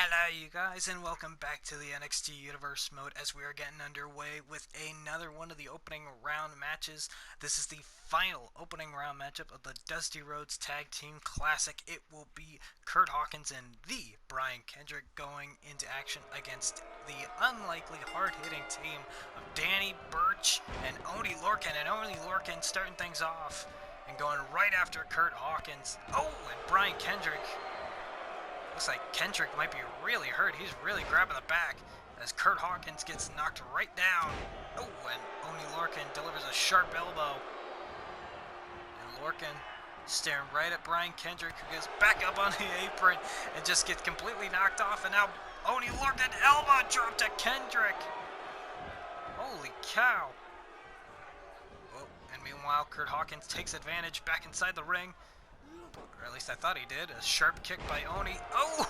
Hello you guys and welcome back to the NXT Universe mode as we are getting underway with another one of the opening round matches. This is the final opening round matchup of the Dusty Rhodes Tag Team Classic. It will be Kurt Hawkins and the Brian Kendrick going into action against the unlikely hard-hitting team of Danny Burch and Oney Lorcan. And Oney Lorcan starting things off and going right after Kurt Hawkins. Oh, and Brian Kendrick. Looks like Kendrick might be really hurt. He's really grabbing the back as Kurt Hawkins gets knocked right down. Oh, and Oney Lorcan delivers a sharp elbow. And Lorcan staring right at Brian Kendrick, who gets back up on the apron and just gets completely knocked off. And now Oney Lorcan elbow drop to Kendrick. Holy cow. Oh, and meanwhile, Kurt Hawkins takes advantage back inside the ring. Or at least I thought he did. A sharp kick by Oney. Oh!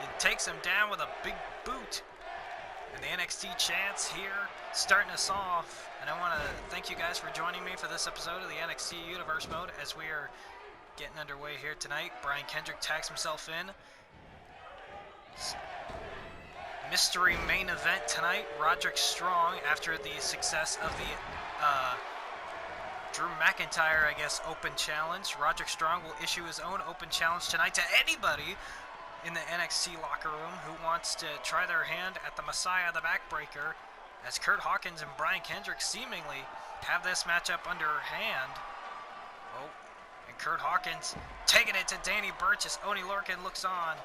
It takes him down with a big boot. And the NXT chants here, starting us off. And I want to thank you guys for joining me for this episode of the NXT Universe mode as we are getting underway here tonight. Brian Kendrick tags himself in. Mystery main event tonight. Roderick Strong, after the success of the Drew McIntyre, I guess, open challenge. Roderick Strong will issue his own open challenge tonight to anybody in the NXT locker room who wants to try their hand at the Messiah, the Backbreaker, as Kurt Hawkins and Brian Kendrick seemingly have this matchup under hand. Oh, and Kurt Hawkins taking it to Danny Burch as Oney Lorcan looks on.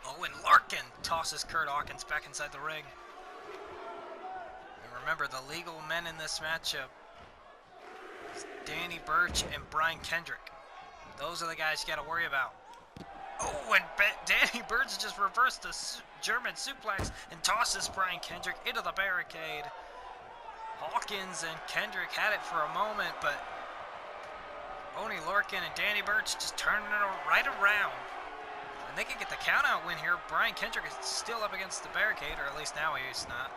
Oh, and Lorcan tosses Kurt Hawkins back inside the ring. And remember, the legal men in this matchup, Danny Burch and Brian Kendrick. Those are the guys you got to worry about. Oh, and Danny Burch just reversed the German suplex and tosses Brian Kendrick into the barricade. Hawkins and Kendrick had it for a moment, but Oney Lorcan and Danny Burch just turning it right around. And they can get the count-out win here. Brian Kendrick is still up against the barricade, or at least now he's not.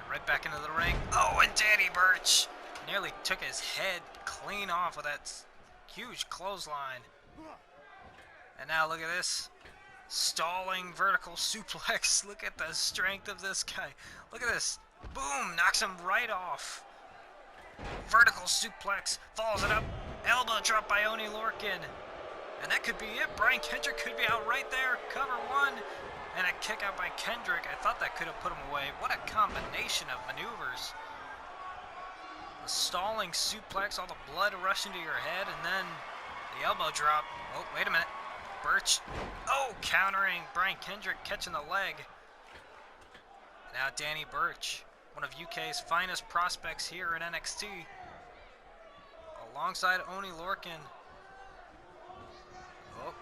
And right back into the ring. Oh, and Danny Burch nearly took his head clean off with that huge clothesline. And now look at this. Stalling vertical suplex. Look at the strength of this guy. Look at this. Boom! Knocks him right off. Vertical suplex. Follows it up. Elbow drop by Oney Lorcan. And that could be it. Brian Kendrick could be out right there. Cover one. And a kick out by Kendrick. I thought that could have put him away. What a combination of maneuvers. A stalling suplex, all the blood rushing to your head, and then the elbow drop. Oh, wait a minute. Burch. Oh, countering Brian Kendrick, catching the leg. Now Danny Burch, one of UK's finest prospects here in NXT, alongside Oney Lorcan. Oh,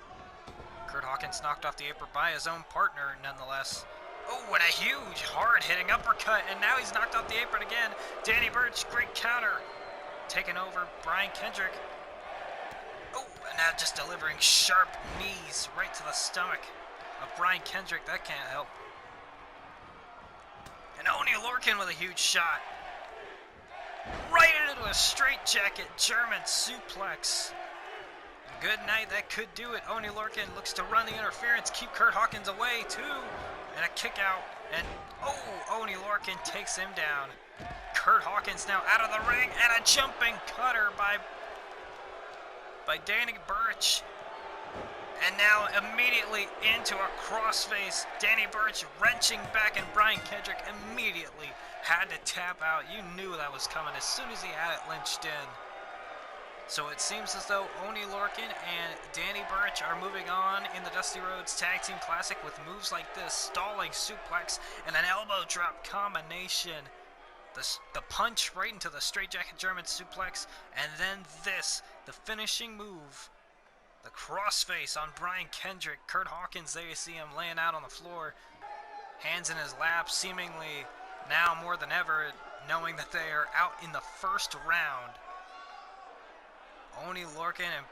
Kurt Hawkins knocked off the apron by his own partner, nonetheless. Oh, and a huge, hard-hitting uppercut, and now he's knocked off the apron again. Danny Burch, great counter. Taking over Brian Kendrick. Oh, and now just delivering sharp knees right to the stomach of Brian Kendrick. That can't help. And Oney Lorcan with a huge shot. Right into a straightjacket German suplex. Good night, that could do it. Oney Lorcan looks to run the interference, keep Kurt Hawkins away, too. And a kick out, and oh, Oney Lorcan takes him down. Kurt Hawkins now out of the ring, and a jumping cutter by Danny Burch. And now immediately into a crossface. Danny Burch wrenching back, and Brian Kendrick immediately had to tap out. You knew that was coming as soon as he had it lynched in. So it seems as though Oney Lorcan and Danny Burch are moving on in the Dusty Rhodes Tag Team Classic with moves like this, stalling suplex and an elbow drop combination. The punch right into the straightjacket German suplex, and then this, the finishing move. The crossface on Brian Kendrick. Kurt Hawkins, there you see him laying out on the floor, hands in his lap, seemingly now more than ever knowing that they are out in the first round. Oney Lorcan and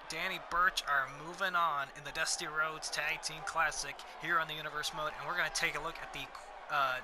Danny Burch are moving on in the Dusty Rhodes Tag Team Classic here on the Universe mode, and we're going to take a look at the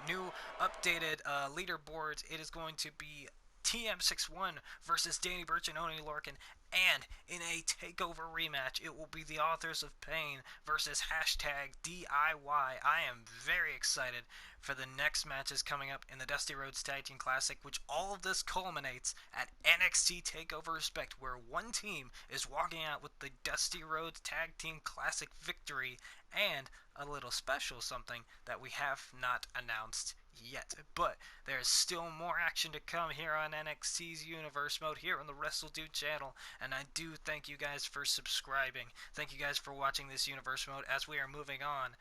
new updated leaderboards. It is going to be TM61 versus Danny Burch and Oney Lorcan. And in a takeover rematch, it will be the Authors of Pain versus #DIY. I am very excited for the next matches coming up in the Dusty Rhodes Tag Team Classic, which all of this culminates at NXT TakeOver Respect, where one team is walking out with the Dusty Rhodes Tag Team Classic victory and a little special something that we have not announced yet. But there's still more action to come here on NXT's Universe Mode here on the WRESTLEDUDE channel, and I do thank you guys for subscribing. Thank you guys for watching this Universe Mode as we are moving on.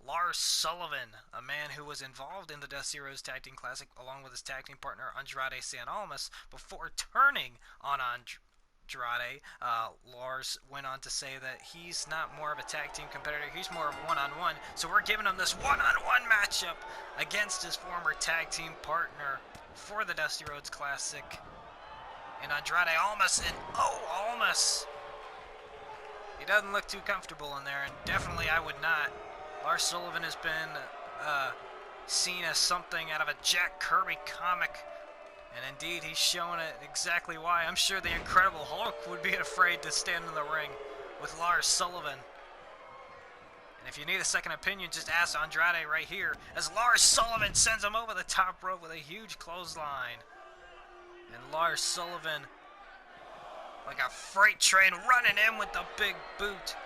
Lars Sullivan, a man who was involved in the Dusty Rhodes Tag Team Classic along with his tag team partner Andrade San Almas before turning on Andrade. Lars went on to say that he's not more of a tag team competitor, he's more of one-on-one, so we're giving him this one-on-one matchup against his former tag team partner for the Dusty Rhodes Classic, and Andrade Almas, and Almas! He doesn't look too comfortable in there, and definitely I would not. Lars Sullivan has been seen as something out of a Jack Kirby comic, and indeed he's shown it exactly why. I'm sure the Incredible Hulk would be afraid to stand in the ring with Lars Sullivan. And if you need a second opinion, just ask Andrade right here, as Lars Sullivan sends him over the top rope with a huge clothesline. And Lars Sullivan, like a freight train, running in with the big boot.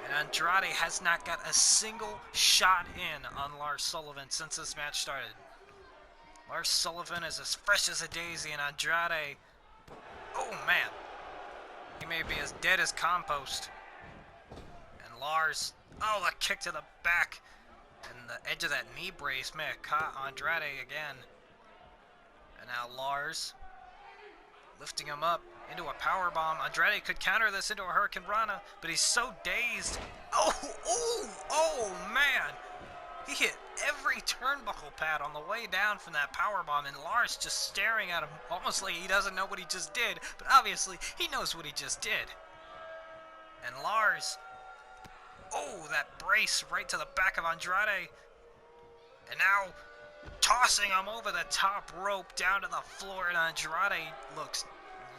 And Andrade has not got a single shot in on Lars Sullivan since this match started. Lars Sullivan is as fresh as a daisy, and Andrade, oh man, he may be as dead as compost. And Lars, oh, the kick to the back, and the edge of that knee brace may have caught Andrade again. And now Lars, lifting him up into a powerbomb. Andrade could counter this into a Hurricane Rana, but he's so dazed. Oh man! He hit every turnbuckle pad on the way down from that powerbomb, and Lars just staring at him, almost like he doesn't know what he just did, but obviously he knows what he just did. And Lars, oh, that brace right to the back of Andrade, and now tossing him over the top rope down to the floor, and Andrade looks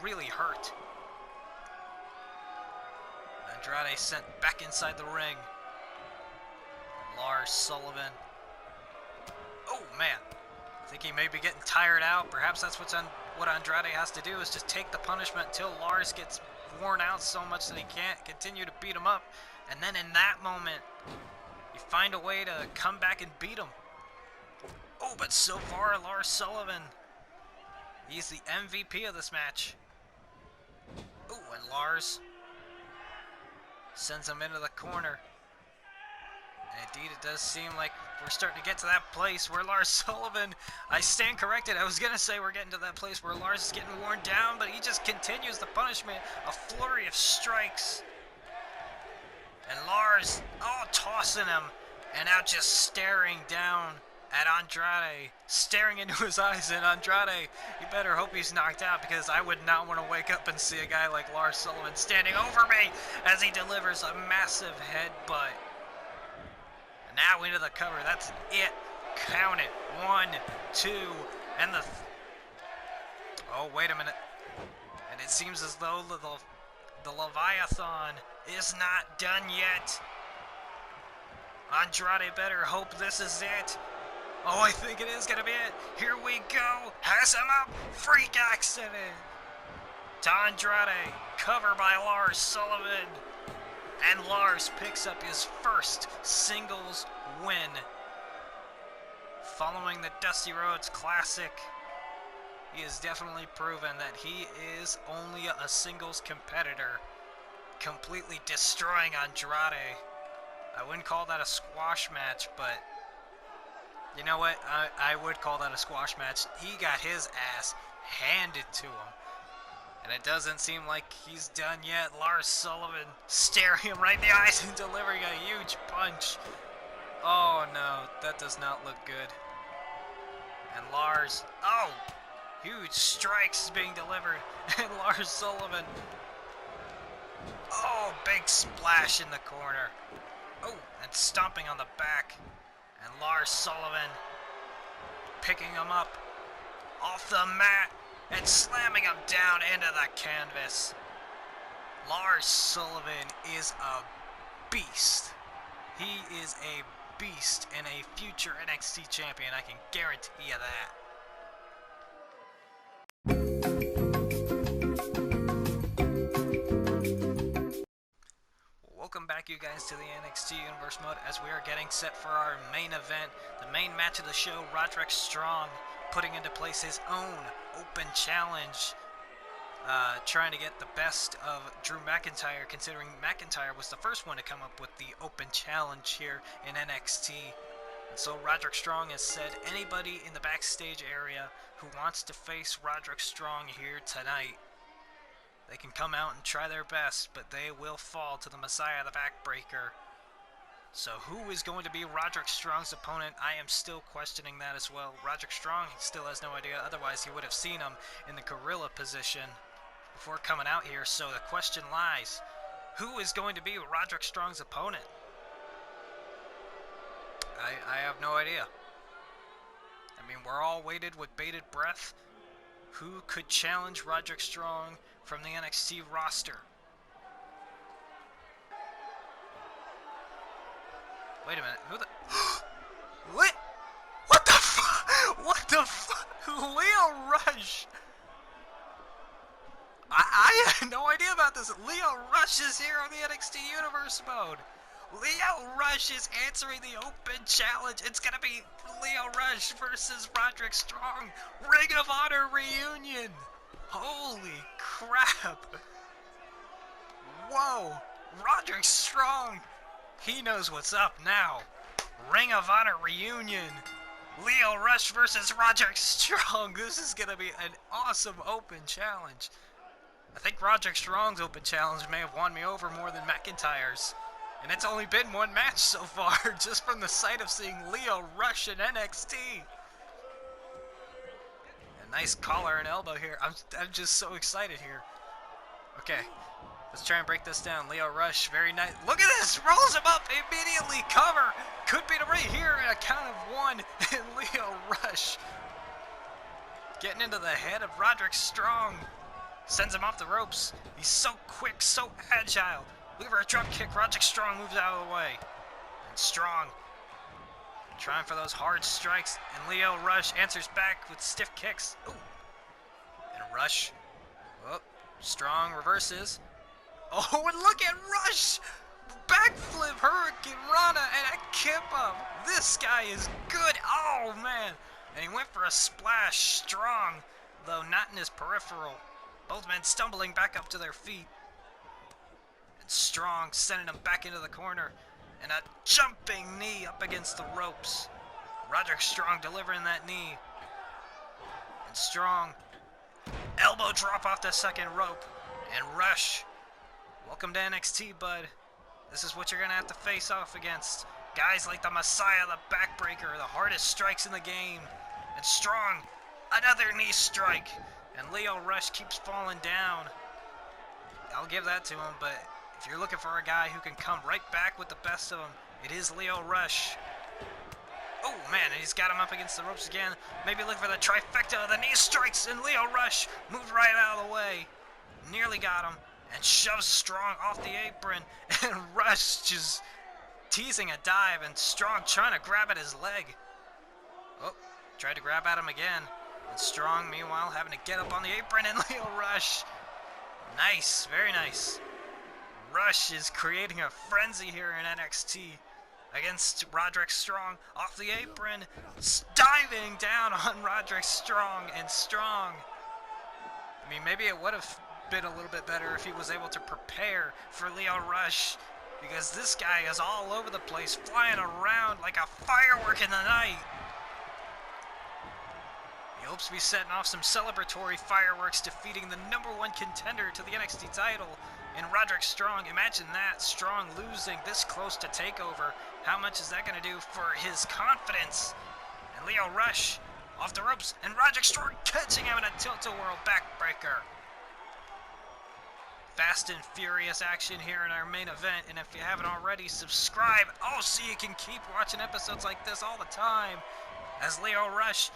really hurt. Andrade sent back inside the ring. Lars Sullivan, oh man, I think he may be getting tired out. Perhaps that's what Andrade has to do, is just take the punishment until Lars gets worn out so much that he can't continue to beat him up, and then in that moment you find a way to come back and beat him. Oh, but so far Lars Sullivan, he's the MVP of this match. Oh, and Lars sends him into the corner. And indeed, it does seem like we're starting to get to that place where Lars Sullivan, I stand corrected, I was going to say we're getting to that place where Lars is getting worn down, but he just continues the punishment, a flurry of strikes. And Lars, oh, tossing him, and now just staring down at Andrade, staring into his eyes, and Andrade, you better hope he's knocked out, because I would not want to wake up and see a guy like Lars Sullivan standing over me as he delivers a massive headbutt. And now into the cover, that's it, count it, 1, 2, and oh, wait a minute, and it seems as though the Leviathan is not done yet. Andrade better hope this is it. Oh, I think it is going to be it. Here we go. Has him up. Freak accident. To Andrade. Cover by Lars Sullivan. And Lars picks up his first singles win. Following the Dusty Rhodes Classic, he has definitely proven that he is only a singles competitor. Completely destroying Andrade. I wouldn't call that a squash match, but you know what? I would call that a squash match. He got his ass handed to him. And it doesn't seem like he's done yet. Lars Sullivan staring him right in the eyes and delivering a huge punch. Oh no, that does not look good. And Lars, oh, huge strikes being delivered. And Lars Sullivan, oh, big splash in the corner. Oh, and stomping on the back. And Lars Sullivan picking him up. off the mat and slamming him down into the canvas. Lars Sullivan is a beast. He is a beast and a future NXT champion, I can guarantee you that. Welcome back, you guys, to the NXT Universe Mode as we are getting set for our main event, the main match of the show. Roderick Strong putting into place his own open challenge, trying to get the best of Drew McIntyre, considering McIntyre was the first one to come up with the open challenge here in NXT. And so Roderick Strong has said anybody in the backstage area who wants to face Roderick Strong here tonight, they can come out and try their best, but they will fall to the Messiah, the Backbreaker. So who is going to be Roderick Strong's opponent? I am still questioning that as well. Roderick Strong still has no idea, otherwise he would have seen him in the gorilla position before coming out here. So the question lies, who is going to be Roderick Strong's opponent? I have no idea. I mean, we're all waited with bated breath. Who could challenge Roderick Strong from the NXT roster? Wait a minute, who the... What? What the fuck? What the fuck? Leo Rush! I had no idea about this. Leo Rush is here on the NXT Universe Mode. Leo Rush is answering the open challenge. It's gonna be Leo Rush versus Roderick Strong. Ring of Honor reunion. Holy crap. Whoa. Roderick Strong. He knows what's up now. Ring of Honor reunion. Leo Rush versus Roderick Strong. This is gonna be an awesome open challenge. I think Roderick Strong's open challenge may have won me over more than McIntyre's. And it's only been one match so far, just from the sight of seeing Leo Rush in NXT. A nice collar and elbow here. I'm just so excited here. Okay, let's try and break this down. Leo Rush, very nice. Look at this, rolls him up immediately. Cover, could beat him right here in a count of one. And Leo Rush getting into the head of Roderick Strong. Sends him off the ropes. He's so quick, so agile. Look for a drop kick. Roderick Strong moves out of the way. And Strong trying for those hard strikes. And Leo Rush answers back with stiff kicks. Ooh. And Rush. Oh, Strong reverses. Oh, and look at Rush! Backflip, Hurricane Rana, and a Kippa. This guy is good. Oh, man. And he went for a splash. Strong, though not in his peripheral. Both men stumbling back up to their feet. Strong sending him back into the corner, and a jumping knee up against the ropes. Roderick Strong delivering that knee, and Strong elbow drop off the second rope. And Rush, welcome to NXT, bud. This is what you're gonna have to face off against. Guys like the Messiah, the Backbreaker, the hardest strikes in the game. And Strong, another knee strike, and Leo Rush keeps falling down. I'll give that to him, but if you're looking for a guy who can come right back with the best of them, it is Leo Rush. Oh, man, and he's got him up against the ropes again. Maybe look for the trifecta of the knee strikes, and Leo Rush moved right out of the way. Nearly got him, and shoves Strong off the apron. And Rush just teasing a dive, and Strong trying to grab at his leg. Oh, tried to grab at him again. And Strong, meanwhile, having to get up on the apron, and Leo Rush. Nice, very nice. Rush is creating a frenzy here in NXT against Roderick Strong. Off the apron, diving down on Roderick Strong, and Strong. I mean, maybe it would have been a little bit better if he was able to prepare for Leo Rush, because this guy is all over the place, flying around like a firework in the night. He hopes to be setting off some celebratory fireworks, defeating the #1 contender to the NXT title in Roderick Strong. Imagine that, Strong losing this close to TakeOver. How much is that going to do for his confidence? And Leo Rush off the ropes, and Roderick Strong catching him in a tilt-a-whirl backbreaker. Fast and furious action here in our main event, and if you haven't already, subscribe so you can keep watching episodes like this all the time. As Leo Rush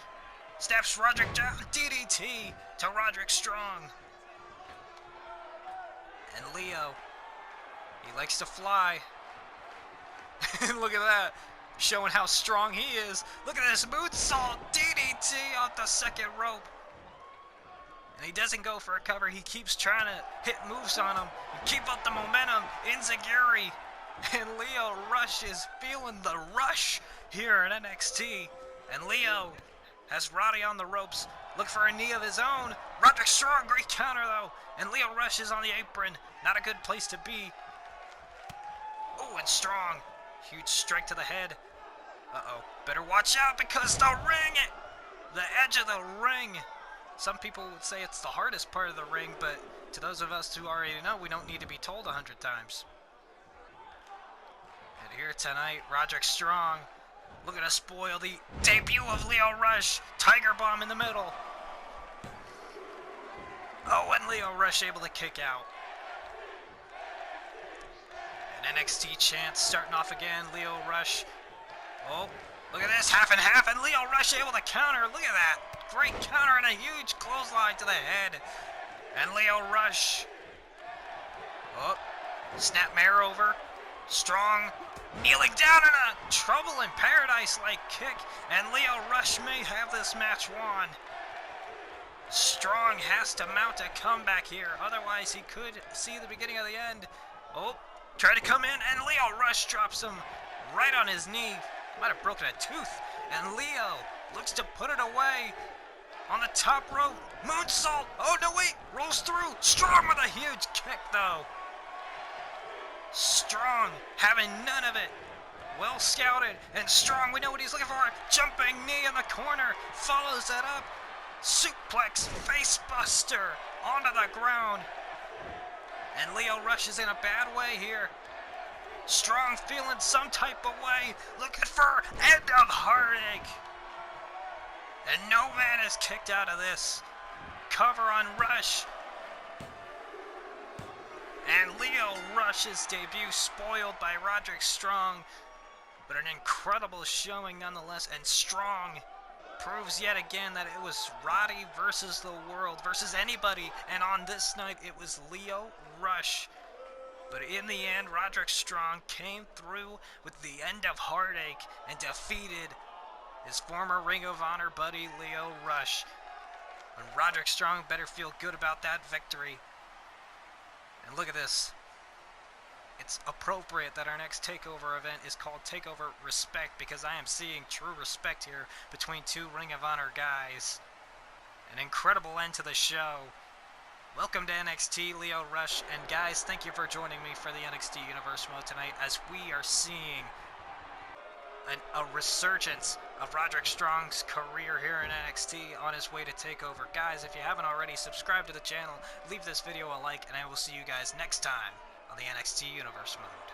Steps Roderick down. DDT to Roderick Strong. And Leo, he likes to fly. Look at that. Showing how strong he is. Look at this moonsault. DDT off the second rope. And he doesn't go for a cover. He keeps trying to hit moves on him. And keep up the momentum. Enziguri. And Lio Rush is feeling the rush here in NXT. And Leo has Roddy on the ropes. Look for a knee of his own. Roderick Strong, great counter though. And Lio Rush is on the apron. Not a good place to be. Oh, and Strong. Huge strike to the head. Uh-oh. Better watch out because the ring, the edge of the ring. Some people would say it's the hardest part of the ring, but to those of us who already know, we don't need to be told 100 times. And here tonight, Roderick Strong looking to spoil the debut of Lio Rush. Tiger Bomb in the middle. Oh, and Lio Rush able to kick out. And NXT chants starting off again. Lio Rush. Oh, look at this. Half and half. And Lio Rush able to counter. Look at that. Great counter and a huge clothesline to the head. And Lio Rush. Oh, snapmare over. Strong kneeling down in a Trouble in Paradise-like kick. And Lio Rush may have this match won. Strong has to mount a comeback here. Otherwise, he could see the beginning of the end. Oh, try to come in. And Lio Rush drops him right on his knee. Might have broken a tooth. And Lio looks to put it away. On the top rope, moonsault. Oh, no, wait, rolls through. Strong with a huge kick, though. Strong having none of it. Well scouted, and Strong, we know what he's looking for. Jumping knee in the corner, follows it up. Suplex, face buster, onto the ground. And Lio Rush is in a bad way here. Strong feeling some type of way, looking for end of heartache. And no man is kicked out of this. Cover on Rush. And Lio Rush's debut spoiled by Roderick Strong. But an incredible showing nonetheless. And Strong proves yet again that it was Roddy versus the world, versus anybody. And on this night, it was Lio Rush. But in the end, Roderick Strong came through with the end of heartache and defeated his former Ring of Honor buddy, Lio Rush. And Roderick Strong better feel good about that victory. And look at this. It's appropriate that our next TakeOver event is called TakeOver Respect, because I am seeing true respect here between two Ring of Honor guys. An incredible end to the show. Welcome to NXT, Lio Rush. And guys, thank you for joining me for the NXT Universe Mode tonight, as we are seeing a resurgence of Roderick Strong's career here in NXT on his way to TakeOver. Guys, if you haven't already, subscribe to the channel, leave this video a like, and I will see you guys next time on the NXT Universe Mode.